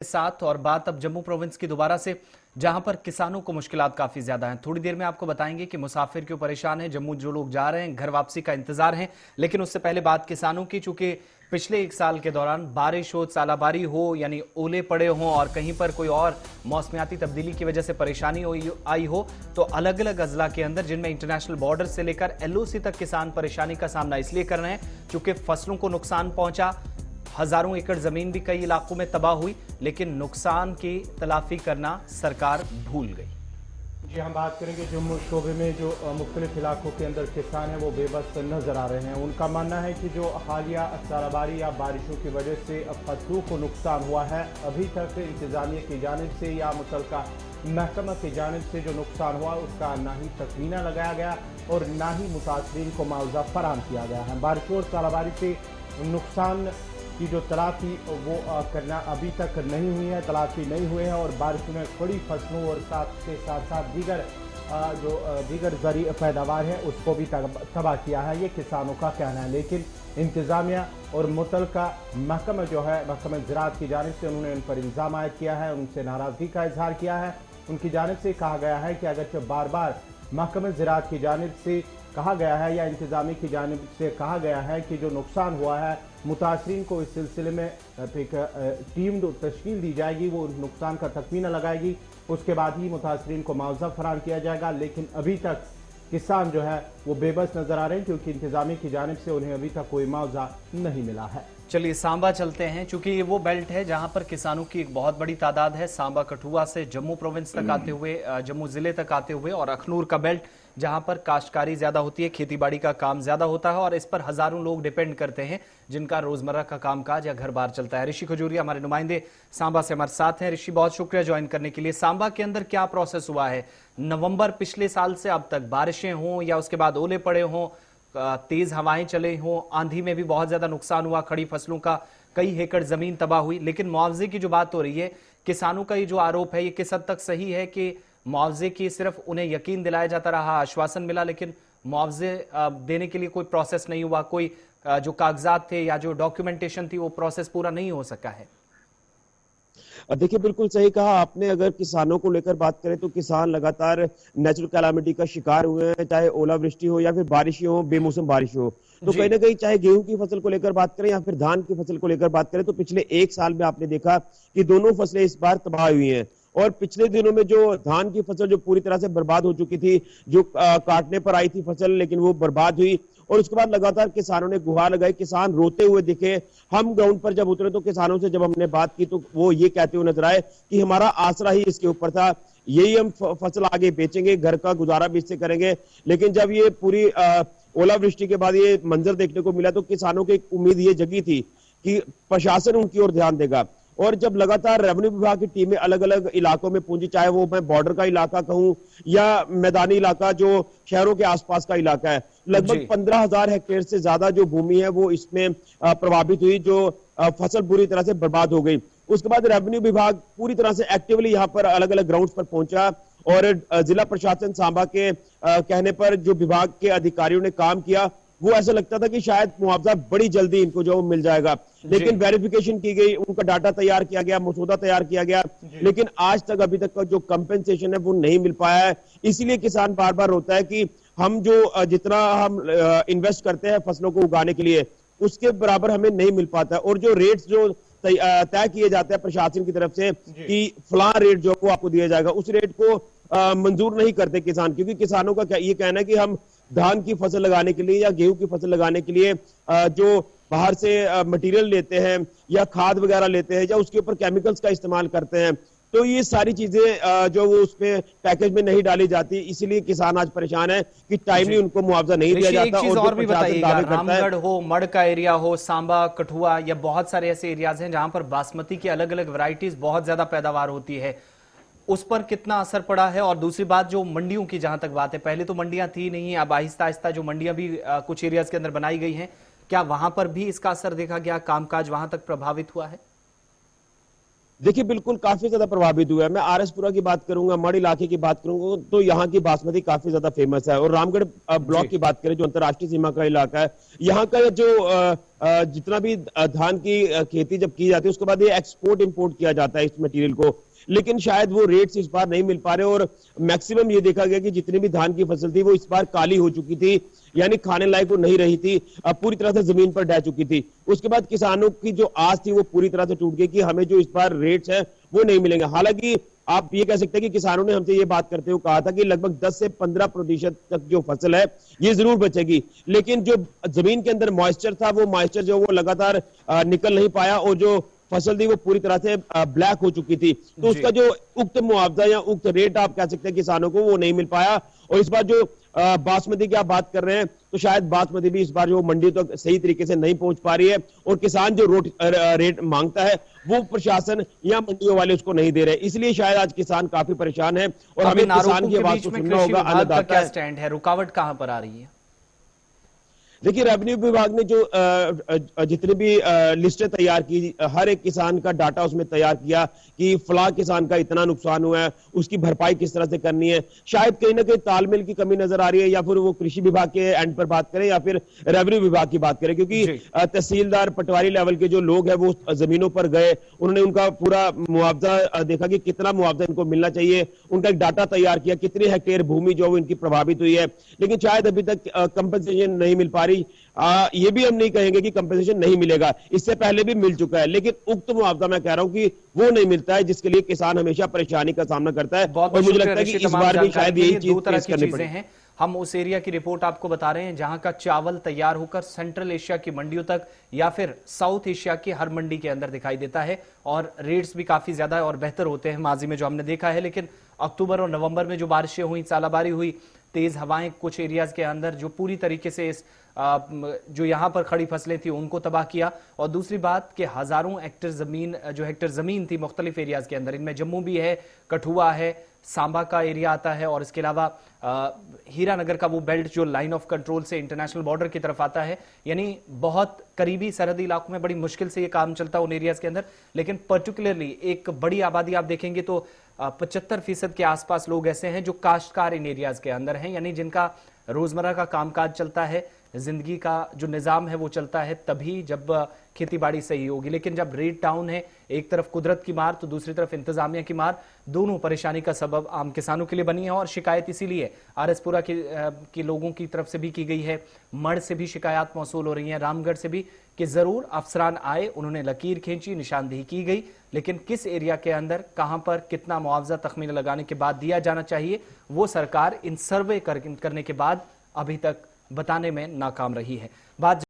साथ और बात अब जम्मू प्रोविंस की दोबारा से, जहां पर किसानों को मुश्किलात काफी ज्यादा हैं। थोड़ी देर में आपको बताएंगे कि मुसाफिर क्यों परेशान हैं, जम्मू जो लोग जा रहे हैं घर वापसी का इंतजार है। लेकिन उससे पहले बात किसानों की, चूंकि पिछले एक साल के दौरान बारिश हो, सालाबारी हो, यानी ओले पड़े हों और कहीं पर कोई और मौसमियाती तब्दीली की वजह से परेशानी आई हो, तो अलग अलग अजला के अंदर जिनमें इंटरनेशनल बॉर्डर से लेकर एलओसी तक किसान परेशानी का सामना इसलिए कर रहे हैं चूंकि फसलों को नुकसान पहुंचा। हजारों एकड़ जमीन भी कई इलाकों में तबाह हुई, लेकिन नुकसान की तलाफी करना सरकार भूल गई। जी, हम बात करेंगे जम्मू शोबे में जो मुख्तलिफ इलाकों के अंदर किसान हैं वो बेबस नजर आ रहे हैं। उनका मानना है कि जो हालिया सालाबारी या बारिशों की वजह से फसलों को नुकसान हुआ है, अभी तक इंतजामिया की जानिब से या मुतल्लिका महकमा की जानिब से जो नुकसान हुआ उसका ना ही तखमीना लगाया गया और ना ही मुतासरीन को मुआवजा फराहम किया गया है। बारिशों और सालाबारी से नुकसान की जो तलाफी वो करना अभी तक नहीं हुई है, तलाफी नहीं हुए हैं और बारिशों में खड़ी फसलों और साथ साथ दीगर ज़री पैदावार है उसको भी तबाह किया है, ये किसानों का कहना है। लेकिन इंतज़ामिया और मुतल्लिका महकमा जो है, महकमा ज़राअत की जानिब से उन्होंने उन पर इल्ज़ाम आयद किया है, उनसे नाराज़गी का इजहार किया है। उनकी जानिब से कहा गया है कि अगरचे बार बार महकमा ज़राअत की जानिब से कहा गया है या इंतजामी की जानिब से कहा गया है कि जो नुकसान हुआ है मुतासरीन को इस सिलसिले में एक टीम तश्कील दी जाएगी, वो नुकसान का तखमीना लगाएगी, उसके बाद ही मुतासरीन को मुआवजा फराहम किया जाएगा। लेकिन अभी तक किसान जो है वो बेबस नजर आ रहे हैं क्योंकि इंतजामी की जानिब से उन्हें अभी तक कोई मुआवजा नहीं मिला है। चलिए सांबा चलते हैं, चूंकि ये वो बेल्ट है जहां पर किसानों की एक बहुत बड़ी तादाद है। सांबा कठुआ से जम्मू प्रोविंस तक आते हुए, जम्मू जिले तक आते हुए, और अखनूर का बेल्ट जहां पर काश्तकारी ज्यादा होती है, खेतीबाड़ी का काम ज्यादा होता है और इस पर हजारों लोग डिपेंड करते हैं जिनका रोजमर्रा का कामकाज या घर बार चलता है। ऋषि खजूरिया हमारे नुमाइंदे सांबा से हमारे साथ हैं। ऋषि, बहुत शुक्रिया ज्वाइन करने के लिए। सांबा के अंदर क्या प्रोसेस हुआ है? नवंबर पिछले साल से अब तक बारिशें हों या उसके बाद ओले पड़े हों, तेज हवाएं चले हों, आंधी में भी बहुत ज्यादा नुकसान हुआ, खड़ी फसलों का कई एकड़ जमीन तबाह हुई, लेकिन मुआवजे की जो बात हो रही है, किसानों का ये जो आरोप है, ये किस हद तक सही है कि मुआवजे की सिर्फ उन्हें यकीन दिलाया जाता रहा, आश्वासन मिला, लेकिन मुआवजे देने के लिए कोई प्रोसेस नहीं हुआ, कोई जो कागजात थे या जो डॉक्यूमेंटेशन थी वो प्रोसेस पूरा नहीं हो सका है? देखिए, बिल्कुल सही कहा आपने। अगर किसानों को लेकर बात करें तो किसान लगातार नेचुरल कैलामिटी का शिकार हुए हैं, चाहे ओलावृष्टि हो या फिर बारिश हो, बेमौसम बारिश हो। तो कहीं ना कहीं चाहे गेहूं की फसल को लेकर बात करें या फिर धान की फसल को लेकर बात करें, तो पिछले एक साल में आपने देखा कि दोनों फसलें इस बार तबाह हुई हैं। और पिछले दिनों में जो धान की फसल जो पूरी तरह से बर्बाद हो चुकी थी, जो काटने पर आई थी फसल, लेकिन वो बर्बाद हुई। और उसके बाद लगातार किसानों ने गुहार लगाई, किसान रोते हुए दिखे। हम ग्राउंड पर जब उतरे तो किसानों से जब हमने बात की तो वो ये कहते हुए नजर आए कि हमारा आसरा ही इसके ऊपर था, यही हम फसल आगे बेचेंगे, घर का गुजारा भी इससे करेंगे। लेकिन जब ये पूरी ओलावृष्टि के बाद ये मंजर देखने को मिला तो किसानों की एक उम्मीद ये जगी थी कि प्रशासन उनकी ओर ध्यान देगा। और जब लगातार रेवेन्यू विभाग की टीमें अलग अलग इलाकों में पहुंची, चाहे वो मैं बॉर्डर का इलाका कहूं या मैदानी इलाका जो शहरों के आसपास का इलाका है, लगभग 15,000 हेक्टेयर से ज्यादा जो भूमि है वो इसमें प्रभावित हुई, जो फसल बुरी तरह से बर्बाद हो गई। उसके बाद रेवेन्यू विभाग पूरी तरह से एक्टिवली यहाँ पर अलग अलग ग्राउंड पर पहुंचा और जिला प्रशासन सांबा के कहने पर जो विभाग के अधिकारियों ने काम किया, वो ऐसा लगता था कि शायद मुआवजा बड़ी जल्दी इनको जो मिल जाएगा। लेकिन वेरिफिकेशन की गई, उनका डाटा तैयार किया गया, मसौदा तैयार किया गया, लेकिन आज तक अभी तक का जो कंपेंसेशन है वो नहीं मिल पाया है। इसीलिए किसान बार बार होता है कि हम जो जितना हम इन्वेस्ट करते हैं फसलों को उगाने के लिए, उसके बराबर हमें नहीं मिल पाता। और जो रेट्स जो तय किए जाते हैं प्रशासन की तरफ से कि फलां रेट जो वो आपको दिया जाएगा, उस रेट को मंजूर नहीं करते किसान, क्योंकि किसानों का ये कहना है कि हम धान की फसल लगाने के लिए या गेहूं की फसल लगाने के लिए जो बाहर से मटेरियल लेते हैं या खाद वगैरह लेते हैं या उसके ऊपर केमिकल्स का इस्तेमाल करते हैं, तो ये सारी चीजें जो वो उसमें पैकेज में नहीं डाली जाती। इसीलिए किसान आज परेशान है कि टाइमली उनको मुआवजा नहीं दिया जाता। और भी बताइएगा, रामगढ़ हो, मड़ का एरिया हो, सांबा, कठुआ, या बहुत सारे ऐसे एरियाज हैं जहां पर बासमती की अलग अलग वैरायटीज बहुत ज्यादा पैदावार होती है, उस पर कितना असर पड़ा है? और दूसरी बात, जो मंडियों की जहां तक बात है, पहले तो मंडियां थी नहीं, अब आहिस्ता आहिस्ता जो मंडियां भी कुछ एरियाज के अंदर बनाई गई हैं, क्या वहां पर भी इसका असर देखा गया, कामकाज वहां तक प्रभावित हुआ है? देखिए बिल्कुल काफी ज्यादा प्रभावित हुआ है। मैं आरएसपुरा की बात करूंगा, मढ़ इलाके की बात करूंगा, तो यहाँ की बासमती काफी ज्यादा फेमस है। और रामगढ़ ब्लॉक की बात करें, जो अंतर्राष्ट्रीय सीमा का इलाका है, यहाँ का जो जितना भी धान की खेती जब की जाती है, उसके बाद ये एक्सपोर्ट इंपोर्ट किया जाता है इस मटेरियल को, लेकिन शायद वो रेट्स इस बार नहीं मिल पा रहे। और मैक्सिमम ये देखा गया कि जितनी भी धान की फसल थी वो इस बार काली हो चुकी थी, यानी खाने लायक वो नहीं रही थी, पूरी तरह से जमीन पर ढह चुकी थी। उसके बाद किसानों की जो आस थी वो पूरी तरह से टूट गई कि हमें जो इस बार रेट्स है वो नहीं मिलेंगे। हालांकि आप ये कह सकते हैं कि किसानों ने हमसे ये बात करते हुए कहा था कि लगभग 10 से 15% तक जो फसल है ये जरूर बचेगी, लेकिन जो जमीन के अंदर मॉइस्चर था वो मॉइस्चर जो वो लगातार निकल नहीं पाया, और जो फसल थी वो पूरी तरह से ब्लैक हो चुकी थी। तो उसका जो उक्त मुआवजा या उक्त रेट आप कह सकते हैं किसानों को वो नहीं मिल पाया। और इस बार जो बासमती की आप बात कर रहे हैं, तो शायद बासमती भी इस बार जो मंडी तक सही तरीके से नहीं पहुंच पा रही है, और किसान जो रेट मांगता है वो प्रशासन या मंडियों वाले उसको नहीं दे रहे, इसलिए शायद आज किसान काफी परेशान है। और हमें किसान की आवाज को सुनना होगा। अन्नदाता क्या स्टैंड है, रुकावट कहां पर आ रही है? देखिए रेवेन्यू विभाग ने जो जितनी भी लिस्टें तैयार की, हर एक किसान का डाटा उसमें तैयार किया कि फला किसान का इतना नुकसान हुआ है, उसकी भरपाई किस तरह से करनी है। शायद कहीं ना कहीं तालमेल की कमी नजर आ रही है, या फिर वो कृषि विभाग के एंड पर बात करें या फिर रेवेन्यू विभाग की बात करें, क्योंकि तहसीलदार पटवारी लेवल के जो लोग हैं वो जमीनों पर गए, उन्होंने उनका पूरा मुआवजा देखा कि कितना मुआवजा इनको मिलना चाहिए, उनका एक डाटा तैयार किया कितनी हेक्टेयर भूमि जो इनकी प्रभावित हुई है, लेकिन शायद अभी तक कंपनसेशन नहीं मिल पा रही। ये भी हम नहीं कहेंगे कि कंपनसेशन नहीं मिलेगा, इससे पहले भी मिल चुका है, लेकिन उक्त मुआवजा मैं कह रहा हूं कि वो नहीं मिलता है, जिसके लिए किसान हमेशा परेशानी का सामना करता है। और मुझे लगता है कि इस बार भी शायद यही चीज फेस करनी पड़ेगी। हम उस एरिया की रिपोर्ट आपको बता रहे हैं जहां का चावल तैयार होकर सेंट्रल एशिया की मंडियों तक या फिर साउथ एशिया की हर मंडी के अंदर दिखाई देता है, और रेट्स भी काफी ज्यादा और बेहतर होते हैं माजी में जो हमने देखा है। लेकिन अक्टूबर और नवंबर में जो बारिशें हुई, सालाबारी हुई, तेज हवाएं कुछ एरियाज के अंदर जो पूरी तरीके से इस जो यहां पर खड़ी फसलें थी उनको तबाह किया। और दूसरी बात कि हजारों हेक्टेयर जमीन थी मुख्तलिफ एरियाज के अंदर, इनमें जम्मू भी है, कठुआ है, सांबा का एरिया आता है, और इसके अलावा हीरानगर का वो बेल्ट जो लाइन ऑफ कंट्रोल से इंटरनेशनल बॉर्डर की तरफ आता है, यानी बहुत करीबी सरहदी इलाकों में बड़ी मुश्किल से ये काम चलता है उन एरियाज के अंदर। लेकिन पर्टिकुलरली एक बड़ी आबादी आप देखेंगे तो 75% के आसपास लोग ऐसे हैं जो काश्तकार इन एरियाज के अंदर हैं, यानी जिनका रोजमर्रा का कामकाज चलता है, जिंदगी का जो निजाम है वो चलता है तभी जब खेती बाड़ी सही होगी। लेकिन जब रेट डाउन है, एक तरफ कुदरत की मार तो दूसरी तरफ इंतजामिया की मार, दोनों परेशानी का सबब आम किसानों के लिए बनी है। और शिकायत इसीलिए आरएसपुरा के लोगों की तरफ से भी की गई है, मढ़ से भी शिकायत मौसूल हो रही है, रामगढ़ से भी, कि जरूर अफसरान आए, उन्होंने लकीर खींची, निशानदेही की गई, लेकिन किस एरिया के अंदर कहां पर कितना मुआवजा तखमीना लगाने के बाद दिया जाना चाहिए वो सरकार इन सर्वे करने के बाद अभी तक बताने में नाकाम रही है। बात